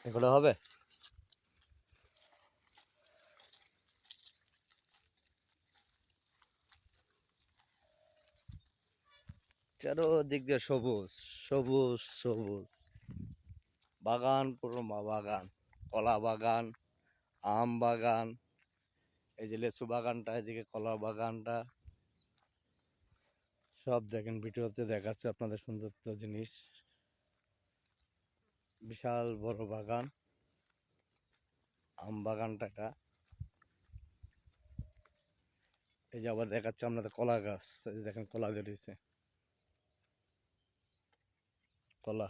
এগুলো হবে। চারোদিক দিয়ে সবুজ সবুজ সবুজ বাগান, পুরো বাগান, কলা বাগান, আম বাগান, এই যে লেচু বাগানটা, এদিকে কলা বাগানটা, সব দেখেন ভিডিওতে দেখাচ্ছে আপনাদের সৌন্দর্য জিনিস। বিশাল বড় বাগান, আম বাগানটা এটা। এই যে আবার দেখাচ্ছে আপনাদের কলা গাছ, এই যে দেখেন কলা ধরেছে, কলা।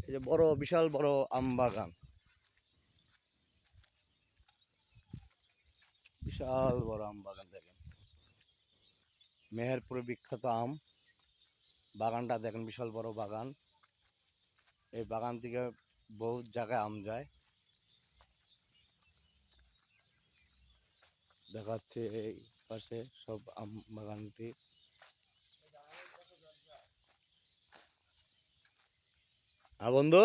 এই যে বড়, বিশাল বড় আম বাগান, বিশাল বড় আম বাগান দেখেন। মেহেরপুরে বিখ্যাত আম বাগানটা দেখেন, বিশাল বড় বাগান। এই বাগান থেকে বহুত জায়গায় আম যায়। দেখাচ্ছে এই পাশে সব আম বাগানটি। হ্যাঁ বন্ধু।